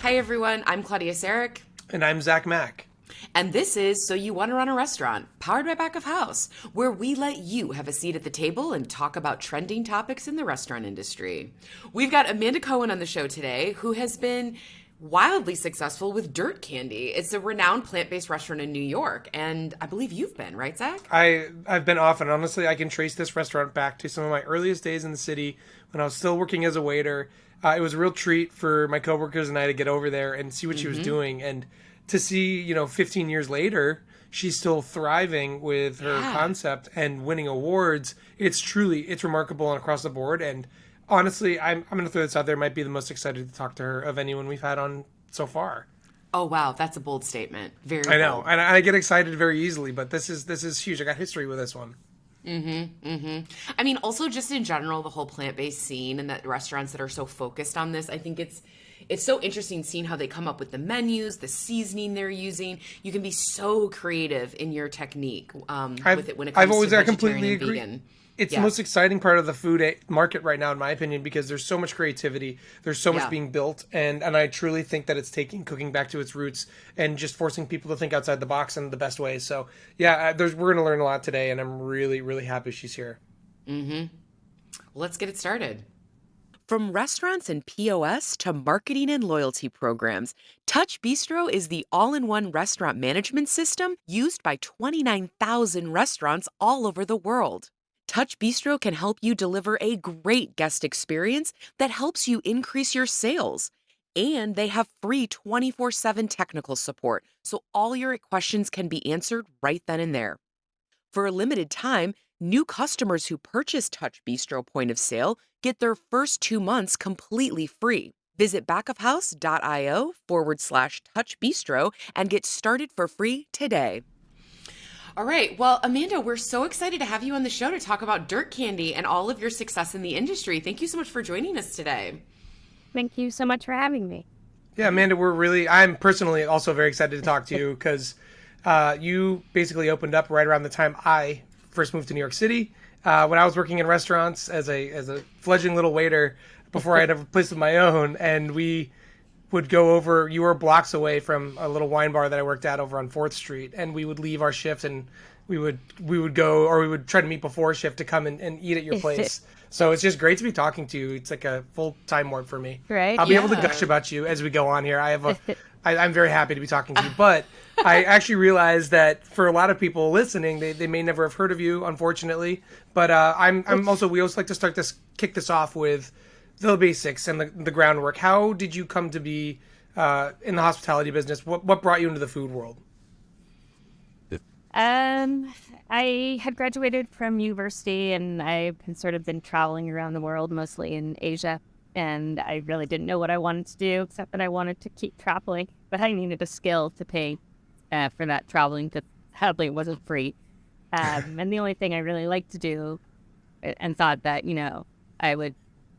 Hi, everyone. I'm Claudia Sarek. And I'm Zach Mack. And this is So You Want to Run a Restaurant, powered by Back of House, where we let you have a seat at the table and talk about trending topics in the restaurant industry. We've got Amanda Cohen on the show today, who has been wildly successful with Dirt Candy. It's a renowned plant-based restaurant in New York, and I believe you've been, right, Zach? I've been off, and honestly, I can trace this restaurant back to some of my earliest days in the city when I was still working as a waiter. It was a real treat for my coworkers and I to get over there and see what she was doing, and to see, 15 years later, she's still thriving with her concept and winning awards. It's remarkable and across the board. And honestly, I'm going to throw this out there. Might be the most excited to talk to her of anyone we've had on so far. Oh, wow. That's a bold statement. Very I know. bold. And I get excited very easily, but this is huge. I got history with this one. I mean, also just in general, the whole plant-based scene and the restaurants that are so focused on this, I think it's so interesting seeing how they come up with the menus, the seasoning they're using. You can be so creative in your technique with it when it comes to vegetarian completely and agree. vegan. It's the most exciting part of the food market right now, in my opinion, because there's so much creativity. There's so much being built. And I truly think that it's taking cooking back to its roots and just forcing people to think outside the box in the best ways. So, we're going to learn a lot today, and I'm really, really happy she's here. Well, let's get it started. From restaurants and POS to marketing and loyalty programs, Touch Bistro is the all-in-one restaurant management system used by 29,000 restaurants all over the world. Touch Bistro can help you deliver a great guest experience that helps you increase your sales. And they have free 24/7 technical support, so all your questions can be answered right then and there. For a limited time, new customers who purchase Touch Bistro point of sale get their first 2 months completely free. Visit backofhouse.io/Touch Bistro and get started for free today. All right. Well, Amanda, we're so excited to have you on the show to talk about Dirt Candy and all of your success in the industry. Thank you so much for joining us today. Thank you so much for having me. Yeah, Amanda, I'm personally also very excited to talk to you because you basically opened up right around the time I first moved to New York City. When I was working in restaurants as a fledgling little waiter before I had a place of my own, and we would go over. You were blocks away from a little wine bar that I worked at over on 4th Street, and we would leave our shift and we would go, or we would try to meet before shift to come and eat at your place. So it's just great to be talking to you. It's like a full-time work for me. Right. I'll be able to gush about you as we go on here. I'm very happy to be talking to you, but I actually realized that for a lot of people listening, they may never have heard of you, unfortunately. But we also like to kick this off with the basics and the groundwork. How did you come to be in the hospitality business? What brought you into the food world? I had graduated from university, and I've sort of been traveling around the world, mostly in Asia. And I really didn't know what I wanted to do, except that I wanted to keep traveling. But I needed a skill to pay for that traveling, because sadly it wasn't free. And the only thing I really liked to do and thought that, I would,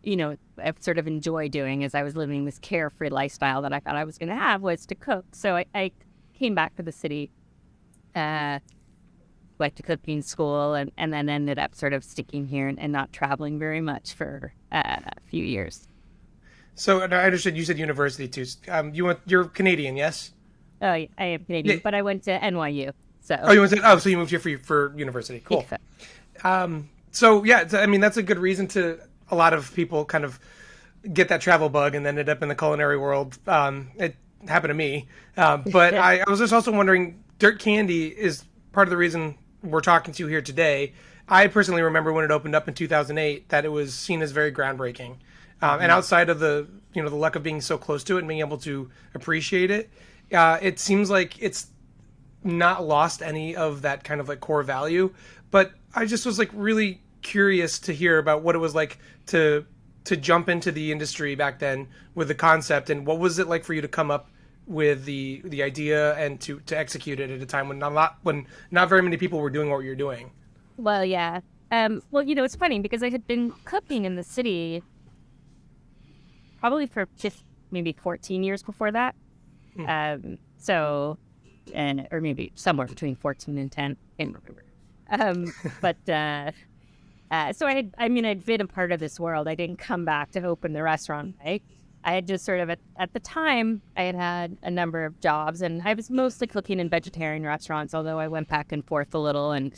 I sort of enjoy doing as I was living this carefree lifestyle that I thought I was going to have was to cook. So I came back to the city, went to cooking school, and then ended up sort of sticking here and not traveling very much for a few years. So I understood you said university too. You're Canadian, yes? Oh, I am Canadian, but I went to NYU. So so you moved here for university. Cool. That's a good reason to a lot of people kind of get that travel bug and then end up in the culinary world. It happened to me. But I was just also wondering, Dirt Candy is part of the reason we're talking to you here today. I personally remember when it opened up in 2008 that it was seen as very groundbreaking. And outside of the luck of being so close to it and being able to appreciate it, it seems like it's not lost any of that kind of like core value. But I just was like really curious to hear about what it was like to jump into the industry back then with the concept, and what was it like for you to come up with the idea and to execute it at a time when not very many people were doing what you're doing. Well, yeah. It's funny because I had been cooking in the city probably for just maybe 14 years before that. Or maybe somewhere between 14 and 10. I can't remember. So I'd been a part of this world. I didn't come back to open the restaurant, right? I had just sort of, at the time, I had a number of jobs, and I was mostly cooking in vegetarian restaurants, although I went back and forth a little. And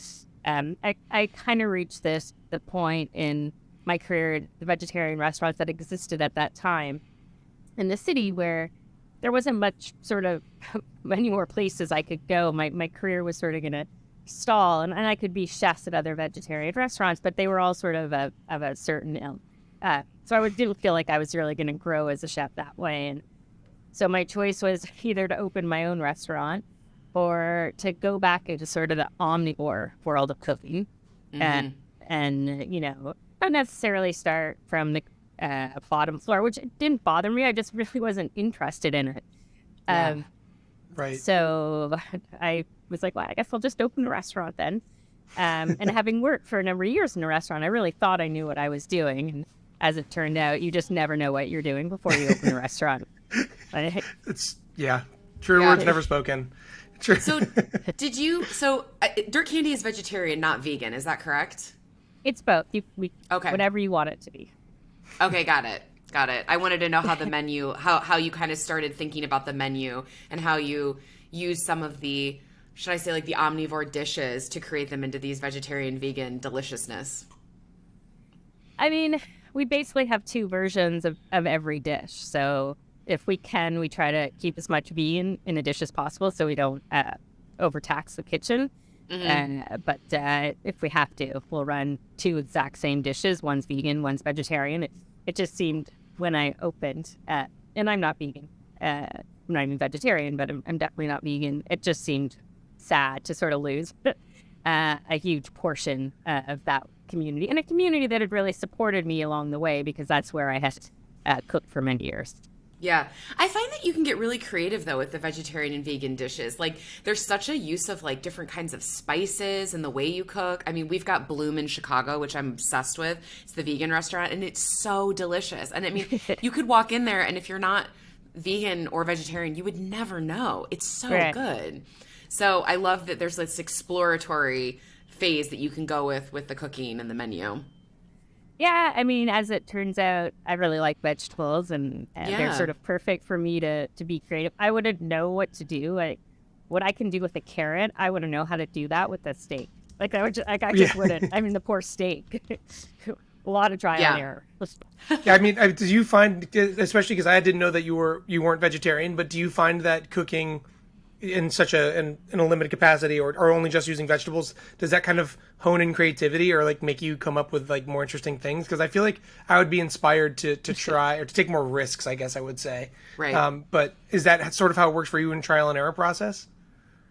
I kind of reached the point in my career, the vegetarian restaurants that existed at that time in the city, where there wasn't much sort of many more places I could go. My career was sort of going to stall, and I could be chefs at other vegetarian restaurants, but they were all sort of a certain ilk. So I didn't feel like I was really going to grow as a chef that way. And so my choice was either to open my own restaurant or to go back into sort of the omnivore world of cooking. And not necessarily start from the bottom floor, which didn't bother me. I just really wasn't interested in it. Right. So I was like, well, I guess I'll just open a restaurant then. And having worked for a number of years in a restaurant, I really thought I knew what I was doing. And as it turned out, you just never know what you're doing before you open a restaurant. True words never spoken. True. So Dirt Candy is vegetarian, not vegan. Is that correct? It's both. Okay. Whatever you want it to be. Okay, got it. I wanted to know how the menu, how you kind of started thinking about the menu and how you use some of the, should I say, like the omnivore dishes to create them into these vegetarian, vegan deliciousness. I mean, we basically have two versions of every dish. So if we can, we try to keep as much vegan in a dish as possible so we don't overtax the kitchen. But if we have to, we'll run two exact same dishes. One's vegan, one's vegetarian. It just seemed when I opened, and I'm not vegan. I'm not even vegetarian, but I'm definitely not vegan. It just seemed sad to sort of lose a huge portion of that community, and a community that had really supported me along the way, because that's where I had cooked for many years. Yeah. I find that you can get really creative, though, with the vegetarian and vegan dishes. Like, there's such a use of, like, different kinds of spices and the way you cook. I mean, we've got Bloom in Chicago, which I'm obsessed with. It's the vegan restaurant, and it's so delicious. And, I mean, you could walk in there, and if you're not vegan or vegetarian, you would never know. It's so good. So I love that there's this exploratory phase that you can go with the cooking and the menu. Yeah, I mean, as it turns out, I really like vegetables, and they're sort of perfect for me to be creative. I wouldn't know what to do. Like, what I can do with a carrot, I wouldn't know how to do that with a steak. Like, I just wouldn't. I mean, the poor steak. A lot of trial and error. Yeah, I mean, do you find, especially because I didn't know that you weren't vegetarian, but do you find that cooking in such in a limited capacity or only just using vegetables, does that kind of hone in creativity or like make you come up with like more interesting things? Because I feel like I would be inspired to try or to take more risks, I guess I would say. Right. But is that sort of how it works for you in trial and error process?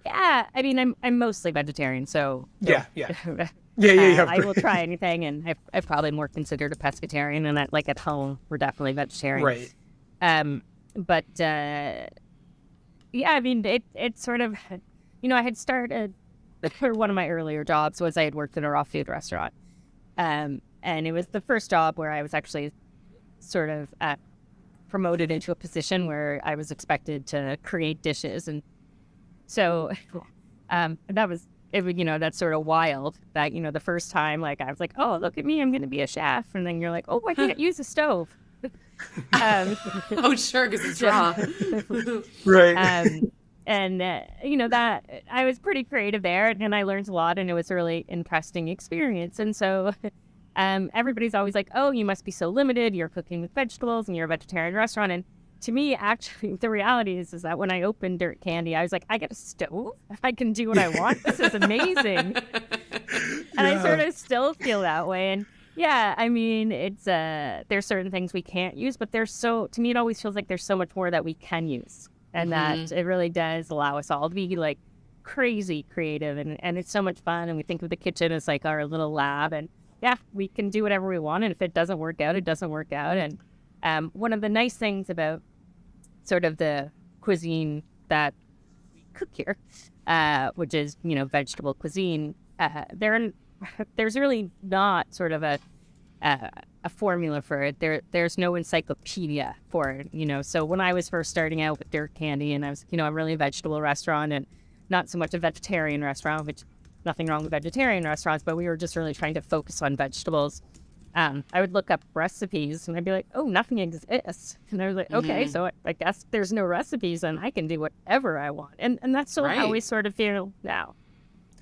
Yeah, I mean, I'm mostly vegetarian, so yeah. I will try anything, and I've probably more considered a pescatarian, and that, like, at home we're definitely vegetarian. Right. But yeah, I mean, it sort of, I had started, for one of my earlier jobs was I had worked in a raw food restaurant. And it was the first job where I was actually sort of promoted into a position where I was expected to create dishes. And so that was, that's sort of wild that, the first time, like, I was like, oh, look at me, I'm going to be a chef. And then you're like, oh, I can't use a stove. Oh, sure, because it's raw. Right. That I was pretty creative there, and I learned a lot, and it was a really interesting experience. And so everybody's always like, oh, you must be so limited. You're cooking with vegetables, and you're a vegetarian restaurant. And to me, actually, the reality is that when I opened Dirt Candy, I was like, I get a stove. I can do what I want. This is amazing. And I sort of still feel that way. And yeah, I mean, it's there's certain things we can't use, but to me, it always feels like there's so much more that we can use, and that it really does allow us all to be like crazy creative, and it's so much fun. And we think of the kitchen as like our little lab, and yeah, we can do whatever we want. And if it doesn't work out, it doesn't work out. And one of the nice things about sort of the cuisine that we cook here, which is, vegetable cuisine, there's really not sort of a formula for it. There's no encyclopedia for it, So when I was first starting out with Dirt Candy, and I was, I'm really a vegetable restaurant and not so much a vegetarian restaurant, which nothing wrong with vegetarian restaurants, but we were just really trying to focus on vegetables. I would look up recipes and I'd be like, oh, nothing exists. And I was like, okay, so I guess there's no recipes and I can do whatever I want. And that's sort of how we sort of feel now.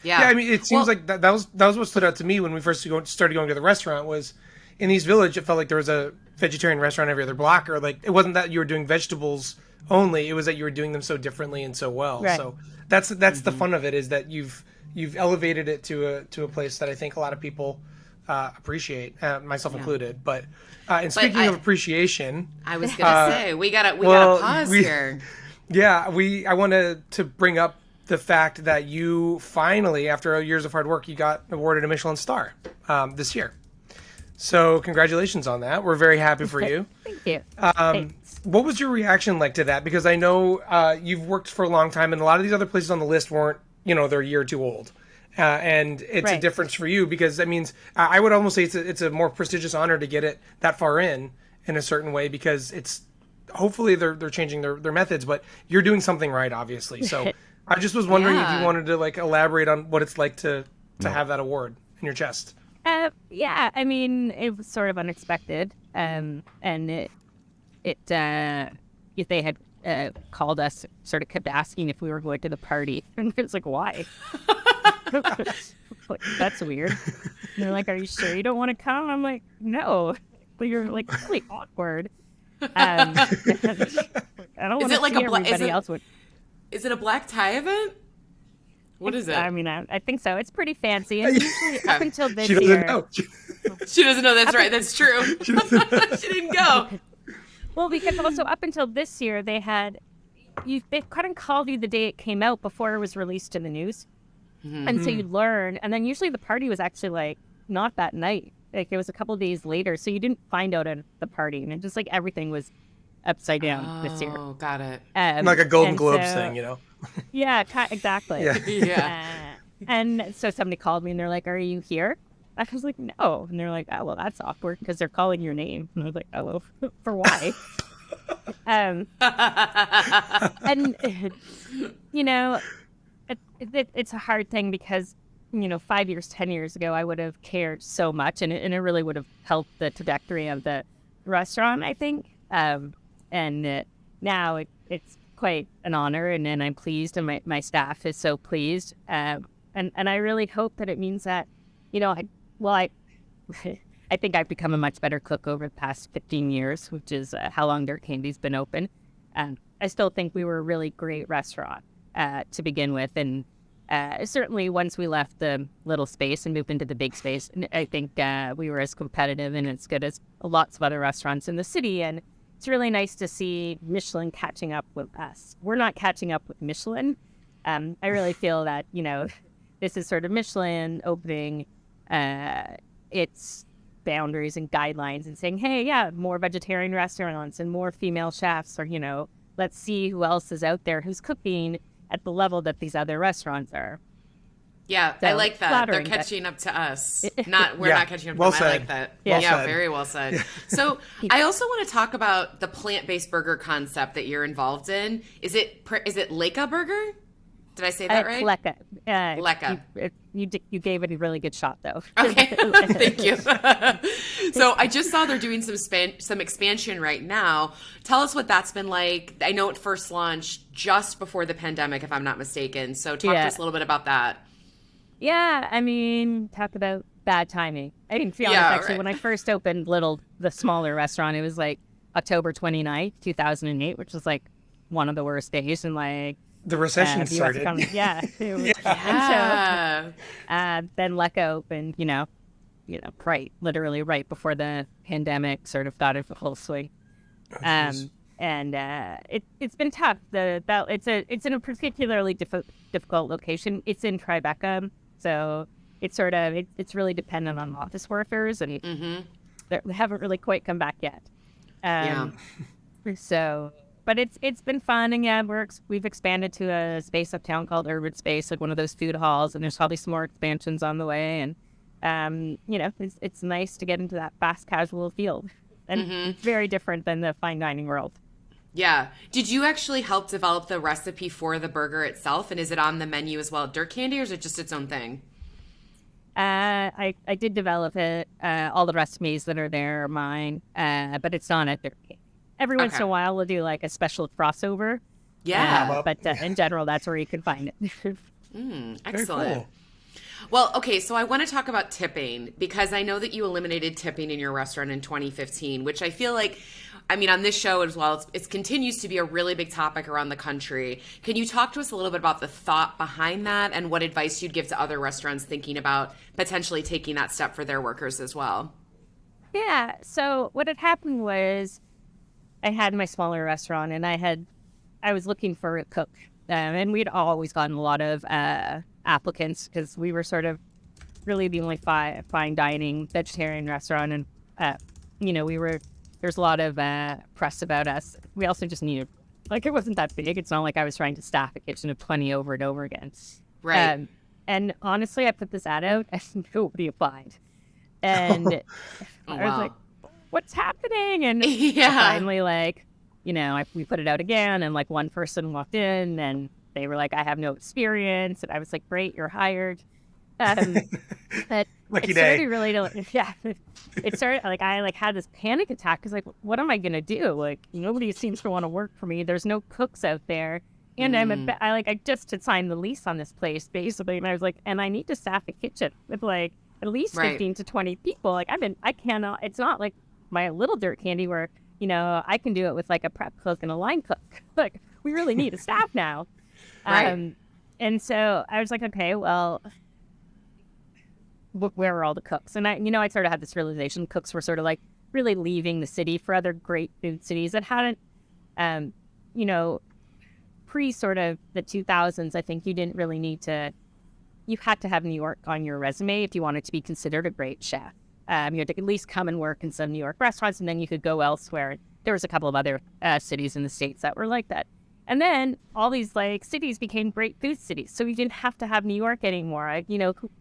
Yeah, I mean, it seems like that was what stood out to me when we first started going to the restaurant was in East Village, it felt like there was a vegetarian restaurant every other block, or like it wasn't that you were doing vegetables only, it was that you were doing them so differently and so well. Right. So that's the fun of it, is that you've elevated it to a place that I think a lot of people appreciate, myself included. But and speaking of appreciation, I was gonna say we gotta pause here. Yeah, I wanted to bring up the fact that you finally, after years of hard work, you got awarded a Michelin star this year. So congratulations on that. We're very happy for you. Thank you. What was your reaction like to that? Because I know you've worked for a long time, and a lot of these other places on the list weren't, they're a year or two old. And it's a difference for you, because that means I would almost say it's a more prestigious honor to get it that far in a certain way, because it's hopefully they're changing their methods, but you're doing something right, obviously. So I just was wondering if you wanted to like elaborate on what it's like to have that award in your chest. Yeah, I mean, it was sort of unexpected, and they had called us, sort of kept asking if we were going to the party, and it was like, why? That's weird. And they're like, are you sure you don't want to come? I'm like, no. But you're like really awkward. I don't want to see everybody else would. Is it a black tie event? What is it? I mean, I think so. It's pretty fancy. And usually up until this year. She doesn't know. That's right. That's true. She didn't go. Well, because also up until this year, they kind of called you the day it came out before it was released in the news. Mm-hmm. And so you'd learn. And then usually the party was actually like not that night. Like it was a couple of days later. So you didn't find out at the party. And it just like everything was upside down this year. Oh, got it. Like a Golden Globes thing, Yeah, exactly. Yeah. And so somebody called me and they're like, are you here? I was like, no. And they're like, oh, well, that's awkward because they're calling your name. And I was like, oh, well, for why? And, it's a hard thing because, 5 years, 10 years ago, I would have cared so much and it really would have helped the trajectory of the restaurant, I think. Now it's quite an honor, and I'm pleased, and my staff is so pleased. And I really hope that it means that, I think I've become a much better cook over the past 15 years, which is how long Dirt Candy's been open. I still think we were a really great restaurant to begin with. And certainly once we left the little space and moved into the big space, I think we were as competitive and as good as lots of other restaurants in the city. And it's really nice to see Michelin catching up with us. We're not catching up with Michelin. I really feel that, this is sort of Michelin opening its boundaries and guidelines and saying, hey, yeah, more vegetarian restaurants and more female chefs, or, let's see who else is out there who's cooking at the level that these other restaurants are. Yeah, so, I like that. They're catching up to us. We're not catching up to them. I like that. Yeah, very well said. Yeah. So I also want to talk about the plant-based burger concept that you're involved in. Is it Leica Burger? Did I say that right? Leica. Leica. You gave it a really good shot, though. Okay, thank you. So I just saw they're doing some expansion right now. Tell us what that's been like. I know it first launched just before the pandemic, if I'm not mistaken. So talk to us a little bit about that. Yeah, I mean, talk about bad timing. I didn't feel actually, when I first opened the smaller restaurant, it was like October 29th, 2008, which was like one of the worst days. And like, the recession started. So, then Leica opened, literally right before the pandemic sort of got it full swing. It's been tough. It's in a particularly difficult location. It's in Tribeca, so it's really dependent on office workers, and they haven't really quite come back yet. So. But it's been fun, and we've expanded to a space uptown called Urban Space, like one of those food halls, and there's probably some more expansions on the way. And it's nice to get into that fast casual field, and it's very different than the fine dining world. Yeah. Did you actually help develop the recipe for the burger itself, and is it on the menu as well at Dirt Candy, or is it just its own thing? I did develop it. All the recipes that are there are mine, but it's not at Dirt Candy. Every once in a while, we'll do like a special crossover. Yeah. But in general, that's where you can find it. Excellent. Cool. Well, okay, so I want to talk about tipping because I know that you eliminated tipping in your restaurant in 2015, which I feel like, I mean, on this show as well, it continues to be a really big topic around the country. Can you talk to us a little bit about the thought behind that and what advice you'd give to other restaurants thinking about potentially taking that step for their workers as well? Yeah. So what had happened was I had my smaller restaurant and I was looking for a cook. And we'd always gotten a lot of applicants because we were sort of really the only fine dining vegetarian restaurant. And, there's a lot of press about us. We also just needed, it wasn't that big. It's not like I was trying to staff a kitchen of 20 over and over again. Right. And honestly, I put this ad out and nobody applied. And I was like, what's happening? And finally, we put it out again, and one person walked in, and they were like, "I have no experience," and I was like, "Great, you're hired." But Lucky it day. started really it started I had this panic attack because what am I gonna do? Nobody seems to want to work for me. There's no cooks out there, and I just had signed the lease on this place basically, and I was like, and I need to staff a kitchen with at least 15 to 20 people. I cannot. It's not like my little Dirt Candy where I can do it with a prep cook and a line cook. We really need a staff now. Right. And so I was like, okay, well, where are all the cooks? And I sort of had this realization cooks were sort of really leaving the city for other great food cities that hadn't, pre sort of the 2000s, I think you didn't really need to, you had to have New York on your resume if you wanted to be considered a great chef. You had to at least come and work in some New York restaurants, and then you could go elsewhere. There was a couple of other cities in the States that were like that. And then all these cities became great food cities. So you didn't have to have New York anymore.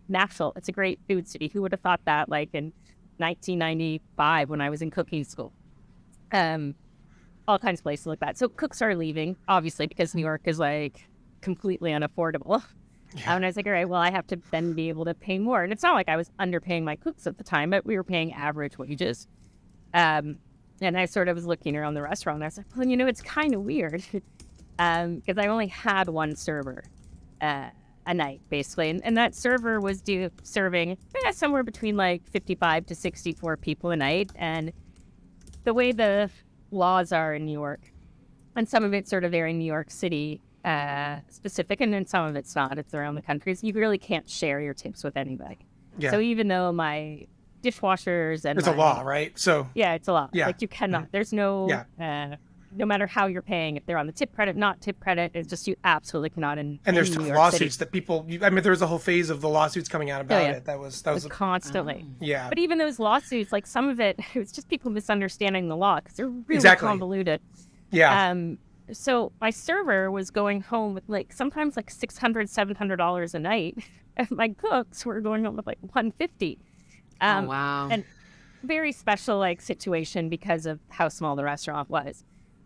Nashville, it's a great food city. Who would have thought that in 1995 when I was in cooking school? All kinds of places like that. So cooks are leaving, obviously, because New York is completely unaffordable. Yeah. And I was like, all right, well, I have to then be able to pay more. And it's not like I was underpaying my cooks at the time, but we were paying average wages. And I sort of was looking around the restaurant, and I was like, well, it's kind of weird because I only had one server a night, basically. And that server was serving somewhere between 55 to 64 people a night. And the way the laws are in New York, and some of it's sort of there in New York City, specific, and then some of it's not. It's around the country. So you really can't share your tips with anybody. Yeah. So even though my dishwashers and it's a law, right? So yeah, it's a law. Yeah. You cannot. There's no no matter how you're paying, if they're on the tip credit, not tip credit, it's just you absolutely cannot. And there's New York lawsuits City. that people. I mean, there was a whole phase of the lawsuits coming out about it. That was constantly. Yeah. But even those lawsuits, some of it was just people misunderstanding the law because they're really convoluted. Yeah. So my server was going home with sometimes $600, $700 a night, and my cooks were going home with $150. Oh wow! And very special situation because of how small the restaurant was.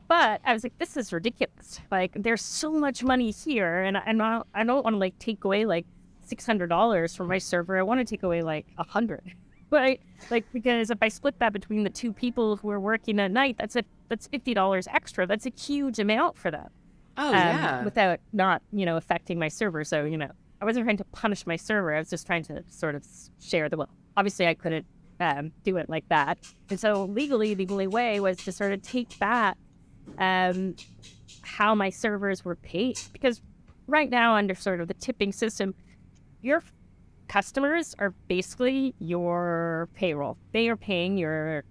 But I was like, this is ridiculous. There's so much money here, and I don't want to take away $600 from my server. I want to take away $100. But because if I split that between the two people who are working at night, that's $50 extra. That's a huge amount for them. Oh yeah. Without not affecting my server. So I wasn't trying to punish my server. I was just trying to sort of share the wealth. Obviously, I couldn't do it like that. And so legally, the only way was to sort of take back how my servers were paid. Because right now, under sort of the tipping system, your customers are basically your payroll. They are paying your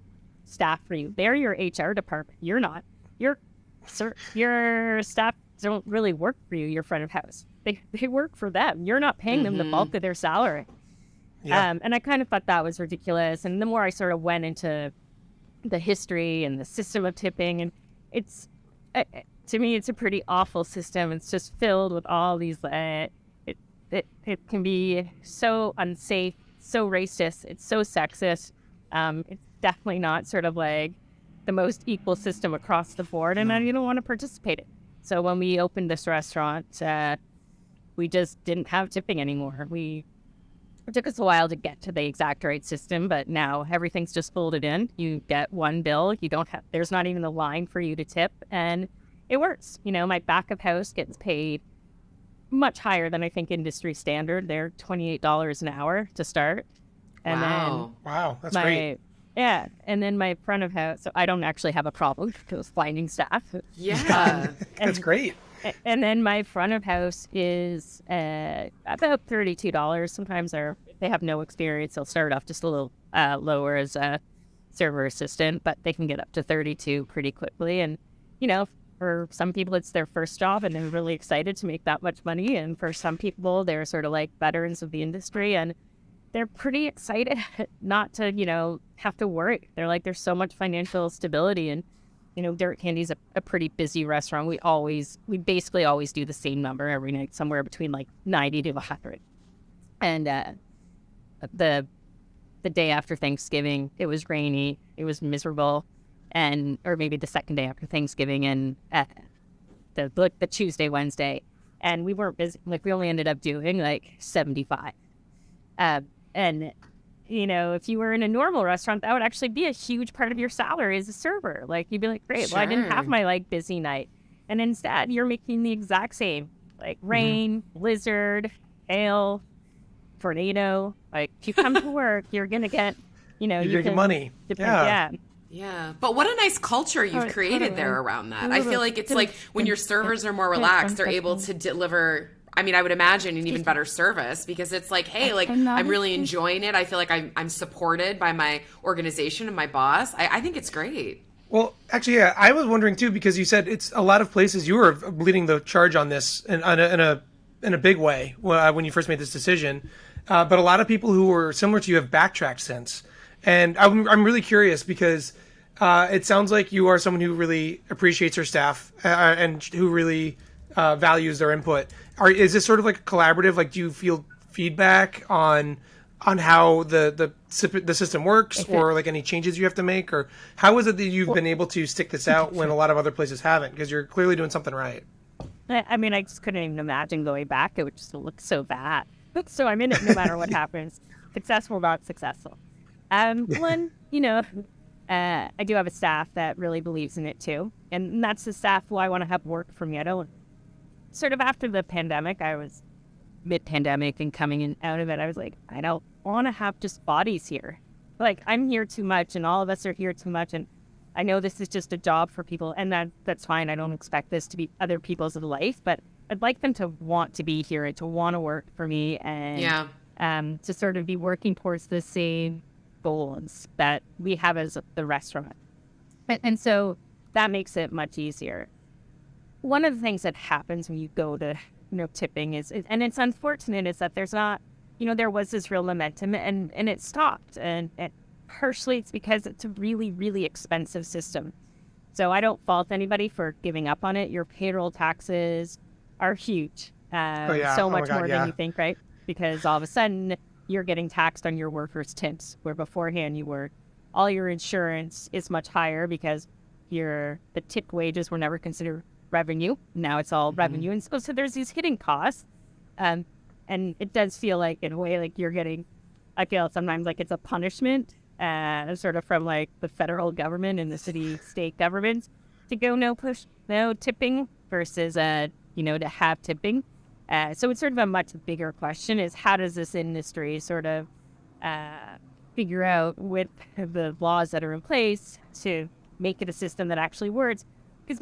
staff for you. They're your HR department. You're not. Your staff don't really work for you, your front of house. They work for them. You're not paying them the bulk of their salary. Yeah. And I kind of thought that was ridiculous. And the more I sort of went into the history and the system of tipping, and it's to me, it's a pretty awful system. It's just filled with all these. It can be so unsafe, so racist. It's so sexist. It's definitely not sort of the most equal system across the board, and you don't want to participate in it. So when we opened this restaurant, we just didn't have tipping anymore. We It took us a while to get to the exact right system, but now everything's just folded in. You get one bill. You don't have, there's not even a line for you to tip, and it works. My back of house gets paid much higher than I think industry standard. They're $28 an hour to start. And Wow, that's then great. yeah, and then my front of house, so I don't actually have a problem with finding staff. Yeah. That's great. And then my front of house is about $32. Sometimes they have no experience. They'll start off just a little lower as a server assistant, but they can get up to 32 pretty quickly. And, for some people, it's their first job and they're really excited to make that much money. And for some people, they're sort of like veterans of the industry and they're pretty excited not to, have to worry. They're like, there's so much financial stability. And, Dirt Candy's a pretty busy restaurant. We basically always do the same number every night, somewhere between like 90 to 100. And the day after Thanksgiving, it was rainy, it was miserable, or maybe the second day after Thanksgiving, and the Tuesday, Wednesday, and we weren't busy. Like we only ended up doing like 75. And if you were in a normal restaurant, that would actually be a huge part of your salary as a server. Like you'd be like, great, well, I didn't have my like busy night. And instead you're making the exact same, like rain, blizzard, hail, tornado. Like if you come to work, you're going to get, you're getting money. Yeah. Yeah. But what a nice culture you've created there around that. I feel like it's like when your servers are more relaxed, they're able to deliver, I would imagine an even better service because it's like, hey, like I'm really enjoying it. I feel like I'm supported by my organization and my boss. I think it's great. Well, actually, yeah, I was wondering too, because you said it's a lot of places you were leading the charge on this in a big way when you first made this decision. But a lot of people who were similar to you have backtracked since. And I'm really curious because it sounds like you are someone who really appreciates her staff and who really values their input. Is this sort of like a collaborative? Like, do you feel feedback on how the system works, or like any changes you have to make, or how is it that you've been able to stick this out when a lot of other places haven't? Because you're clearly doing something right. I just couldn't even imagine going back. It would just look so bad. So I'm in it no matter what happens, successful or not successful. One, I do have a staff that really believes in it too, and that's the staff who I want to have work for me. I don't. Sort of after the pandemic, I was mid-pandemic and coming in out of it, I was like, I don't want to have just bodies here. Like, I'm here too much and all of us are here too much. And I know this is just a job for people, and that's fine. I don't expect this to be other people's life, but I'd like them to want to be here and to want to work for me and to sort of be working towards the same goals that we have as the restaurant. And so that makes it much easier. One of the things that happens when you go to, tipping is, and it's unfortunate, is that there's not, there was this real momentum and it stopped. And partially it's because it's a really, really expensive system. So I don't fault anybody for giving up on it. Your payroll taxes are huge. So much more than you think, right? Because all of a sudden you're getting taxed on your workers' tips, where beforehand all your insurance is much higher because the tip wages were never considered revenue. Now it's all revenue. And so there's these hidden costs. And it does feel like, in a way, like I feel sometimes like it's a punishment, sort of from like the federal government and the state governments to go no tipping versus, to have tipping. So it's sort of a much bigger question is how does this industry sort of figure out with the laws that are in place to make it a system that actually works? Because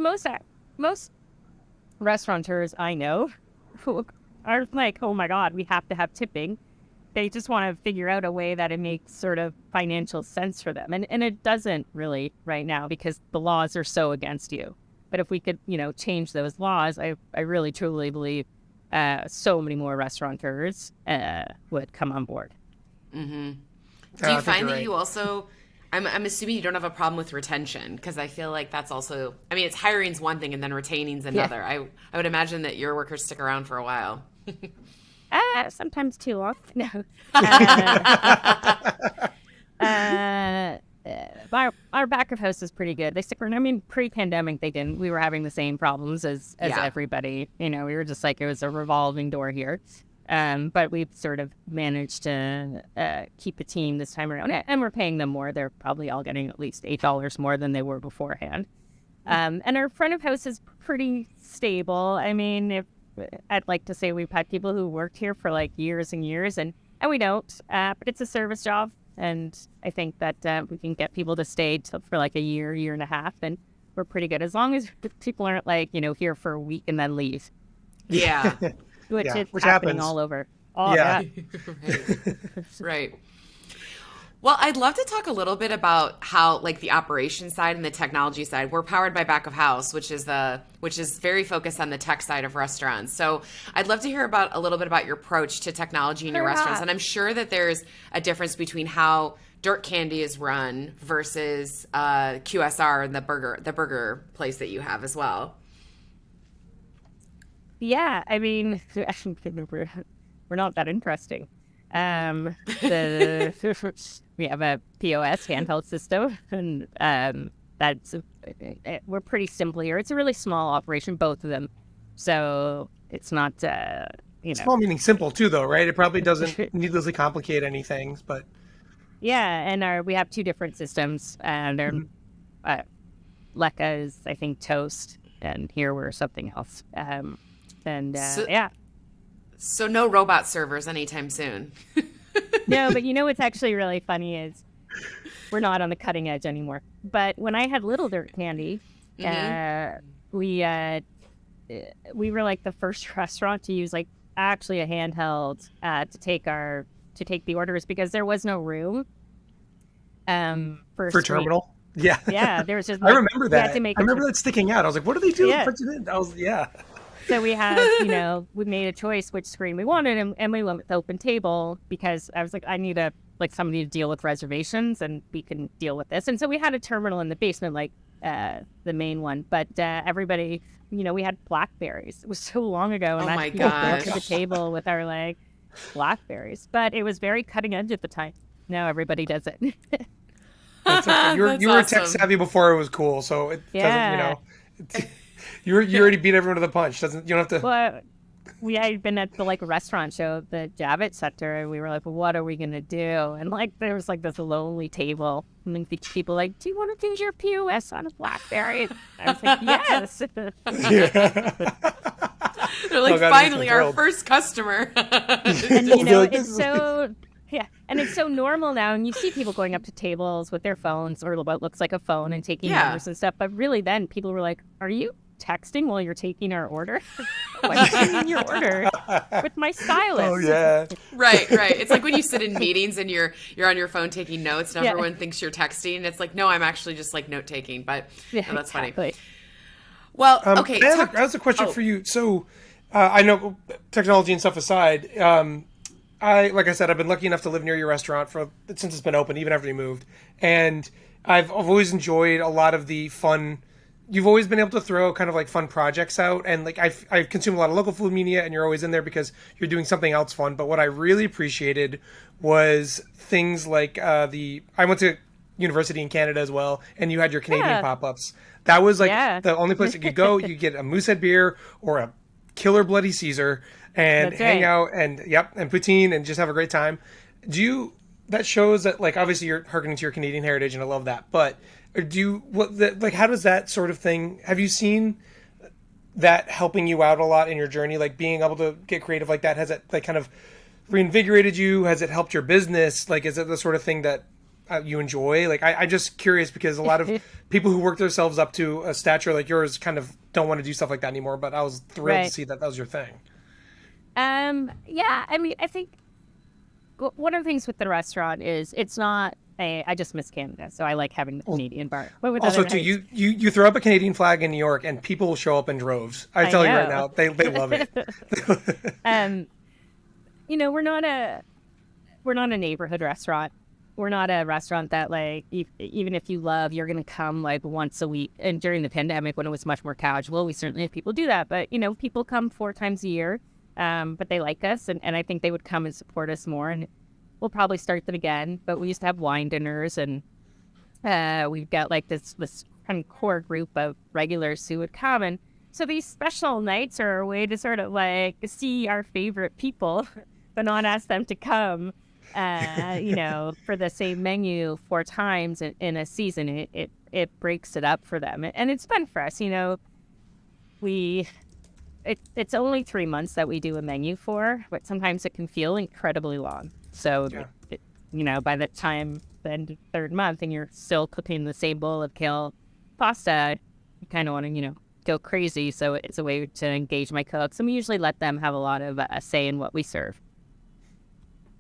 most restaurateurs I know who are like, oh my God, we have to have tipping. They just want to figure out a way that it makes sort of financial sense for them. And it doesn't really right now because the laws are so against you. But if we could, change those laws, I really truly believe so many more restaurateurs would come on board. Mm-hmm. Do you find that you also... I'm assuming you don't have a problem with retention, because I feel like that's also, it's hiring's one thing and then retaining's another. Yeah. I would imagine that your workers stick around for a while. Sometimes too long. No. Our back of house is pretty good. They stick around. Pre-pandemic they didn't. We were having the same problems as everybody. We were just like, it was a revolving door here. But we've sort of managed to keep a team this time around, and we're paying them more. They're probably all getting at least $8 more than they were beforehand. And our front of house is pretty stable. I mean, if I'd like to say we've had people who worked here for like years and years, and we don't, but it's a service job. And I think that we can get people to stay for like a year and a half, and we're pretty good as long as people aren't like, here for a week and then leave. Yeah. Which Yeah, is which happening happens. all over. Oh, Yeah. Right. Well, I'd love to talk a little bit about how, like, the operations side and the technology side. We're powered by back of house, which is very focused on the tech side of restaurants. So I'd love to hear a little bit about your approach to technology in your restaurants. And I'm sure that there's a difference between how Dirt Candy is run versus QSR and the burger place that you have as well. Yeah, I mean, we're not that interesting. We have a POS handheld system, and we're pretty simple here. It's a really small operation, both of them, so it's not Small meaning simple too, though, right? It probably doesn't needlessly complicate anything, but yeah. And we have two different systems, and Lekka is, I think, toast, and here we're something else. Yeah. So no robot servers anytime soon. No, but what's actually really funny is we're not on the cutting edge anymore. But when I had Little Dirt Candy, we were like the first restaurant to use like actually a handheld to take the orders, because there was no room for terminal. Yeah. Yeah, there was just I remember that. I remember that sticking out. I was like, what are they doing? Yeah. Punch it in. Yeah. So we had, we made a choice which screen we wanted, and we went with open table, because I was like, I need somebody to deal with reservations, and we can deal with this. And so we had a terminal in the basement, like the main one, but everybody, we had Blackberries. It was so long ago, and Oh my people gosh. to the table with our like Blackberries, but it was very cutting edge at the time. Now everybody does it. That's okay. You were That's tech awesome. savvy before it was cool, so it Yeah. doesn't, you already beat everyone to the punch. You don't have to. Well, we had been at the like restaurant show, the Javits Center, and we were like, well, what are we gonna do? And like there was like this lonely table, and then people like, do you want to do your POS on a Blackberry? And I was like, yes. They're like, Oh, God, finally, I'm our thrilled. first customer. And it's so and it's so normal now, and you see people going up to tables with their phones or what looks like a phone and taking Yeah. numbers and stuff. But really, then people were like, "Are you texting while you're taking our order? Why are you taking your order with my stylist?" Oh yeah. Right. It's like when you sit in meetings and you're on your phone taking notes, and Yeah. everyone thinks you're texting. It's like, no, I'm actually just like note taking. But Yeah, no, that's funny. exactly. Well, okay. I have a question for you. So, I know technology and stuff aside. Like I said, I've been lucky enough to live near your restaurant since it's been open, even after you moved, and I've always enjoyed a lot of the fun. You've always been able to throw kind of like fun projects out, and like I consume a lot of local food media, and you're always in there because you're doing something else fun. But what I really appreciated was things like I went to university in Canada as well, and you had your Canadian Yeah. pop-ups. That was like Yeah. the only place you could go. You get a Moosehead beer or a killer Bloody Caesar and That's hang right. out and poutine and just have a great time. That shows that, like, obviously you're hearkening to your Canadian heritage, and I love that. But how does that sort of thing, have you seen that helping you out a lot in your journey? Like being able to get creative like that, has it like kind of reinvigorated you? Has it helped your business? Like, is it the sort of thing that you enjoy? Like, I'm just curious because a lot of people who work themselves up to a stature like yours kind of don't want to do stuff like that anymore. But I was thrilled to Right. see that was your thing. Yeah, I mean, I think one of the things with the restaurant is it's not I just miss Canada, so I like having the Canadian bar. But with Also, other too, nights- you throw up a Canadian flag in New York, and people will show up in droves. I tell you right now, know. they love it. We're not a neighborhood restaurant. We're not a restaurant that like even if you love, you're gonna come like once a week. And during the pandemic, when it was much more casual, we certainly have people do that. But people come 4 times a year, but they like us, and I think they would come and support us more. And we'll probably start them again. But we used to have wine dinners, and we've got like this kind of core group of regulars who would come, and So these special nights are a way to sort of like see our favorite people, but not ask them to come, for the same menu 4 times in a season. It breaks it up for them. And it's fun for us. It's only 3 months that we do a menu for, but sometimes it can feel incredibly long. So, by the time the end of the third month and you're still cooking the same bowl of kale pasta, you kind of want to, go crazy. So it's a way to engage my cooks. And we usually let them have a lot of a say in what we serve.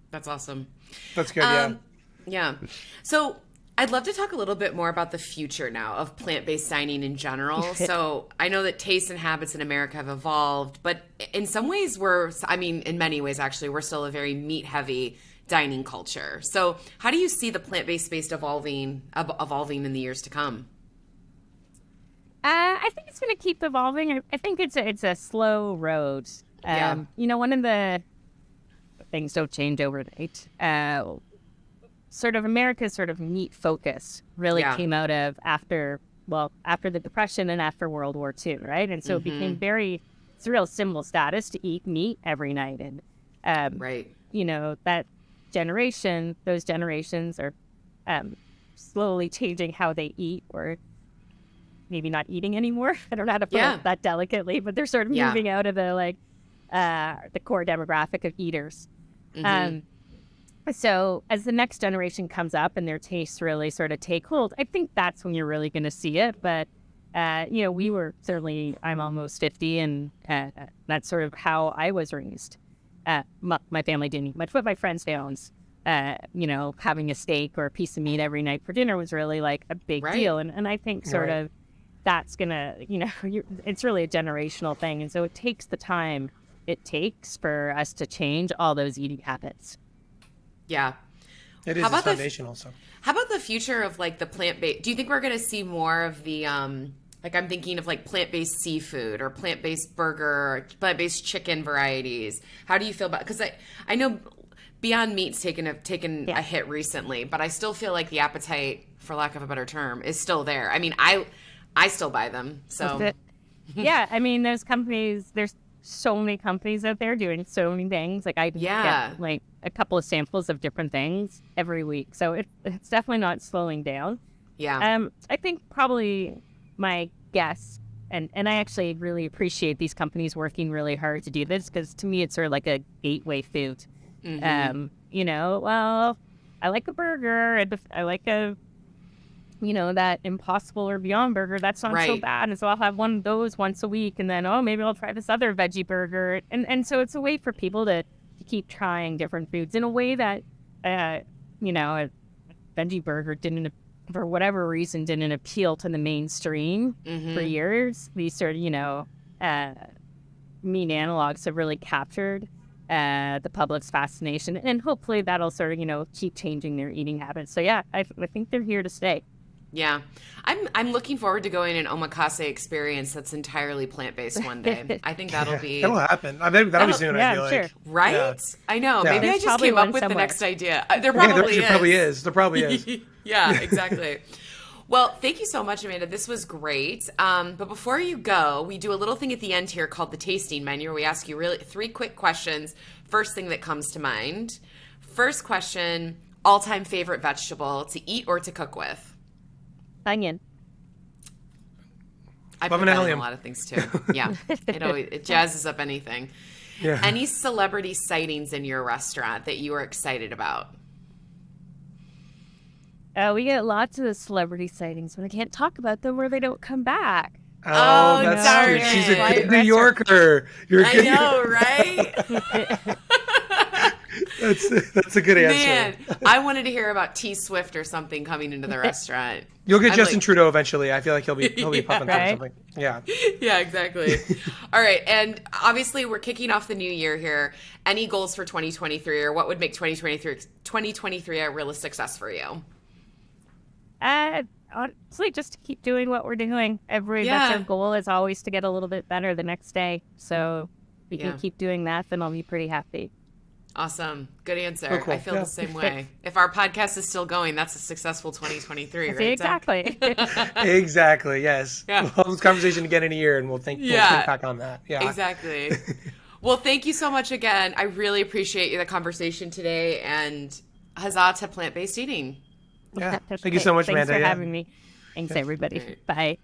That's awesome. That's good, yeah. Yeah. So I'd love to talk a little bit more about the future now of plant-based dining in general. So I know that tastes and habits in America have evolved, but in some ways in many ways actually, we're still a very meat-heavy dining culture. So how do you see the plant-based space evolving in the years to come? I think it's going to keep evolving. I think it's a slow road. One of the things don't change overnight. Sort of America's sort of meat focus really came out of after the Depression and after World War II, right? And so it became it's a real symbol status to eat meat every night. And, those generations are slowly changing how they eat, or maybe not eating anymore. I don't know how to put it that delicately, but they're sort of moving out of the core demographic of eaters. So as the next generation comes up and their tastes really sort of take hold, I think that's when you're really going to see it. But, I'm almost 50, and that's sort of how I was raised. My family didn't eat much, but my friends found, having a steak or a piece of meat every night for dinner was really like a big deal. And I think sort of that's going to, it's really a generational thing. And so it takes the time it takes for us to change all those eating habits. Yeah. It is foundational. How about the future of like the plant-based? Do you think we're going to see more of the, I'm thinking of like plant-based seafood or plant-based burger or plant-based chicken varieties. How do you feel about, because I know Beyond Meat's taken a hit recently, but I still feel like the appetite, for lack of a better term, is still there. I mean, I still buy them. So yeah, I mean, those companies, there's so many companies out there doing so many things. Like I get like a couple of samples of different things every week. So it's definitely not slowing down. Yeah. I think probably my guess, and I actually really appreciate these companies working really hard to do this, because to me it's sort of like a gateway food. I like a burger, and I like that Impossible or Beyond Burger. That's not so bad. And so I'll have one of those once a week, and then, maybe I'll try this other veggie burger. And so it's a way for people to keep trying different foods in a way that, a veggie burger for whatever reason, didn't appeal to the mainstream for years. These sort of, meat analogs have really captured the public's fascination, and hopefully that'll sort of, keep changing their eating habits. So yeah, I think they're here to stay. Yeah. I'm looking forward to going an omakase experience that's entirely plant-based one day. I think that'll be... That'll happen. That'll be soon, I feel like. Right? Yeah. I know. Yeah. Maybe I just came up with the next idea. There probably is. There probably is. Yeah, exactly. Well, thank you so much, Amanda. This was great. But before you go, we do a little thing at the end here called the tasting menu, where we ask you really 3 quick questions. First thing that comes to mind. First question, all-time favorite vegetable to eat or to cook with? Onion. I put that in a lot of things too. Yeah. It jazzes up anything. Yeah. Any celebrity sightings in your restaurant that you are excited about? We get lots of celebrity sightings, but I can't talk about them where they don't come back. Oh, that's true. She's a good New Yorker. I know, right? That's a good answer. Man, I wanted to hear about T Swift or something coming into the restaurant. You'll get Justin Trudeau eventually. I feel like he'll be popping through something. Yeah. Yeah, exactly. All right, and obviously we're kicking off the new year here. Any goals for 2023, or what would make 2023 a real success for you? Honestly, just to keep doing what we're doing. That's our goal, is always to get a little bit better the next day. So if we can keep doing that, then I'll be pretty happy. Awesome. Good answer. Oh, cool. I feel Yeah. the same way. If our podcast is still going, that's a successful 2023, right? Exactly. Exactly. Yes. Yeah. We'll have this conversation again in a year, and we'll think back on that. Yeah. Exactly. Well, thank you so much again. I really appreciate the conversation today, and huzzah to plant-based eating. Yeah. Thank you so much, Thanks Amanda. for Yeah. having me. Thanks, everybody. Great. Bye.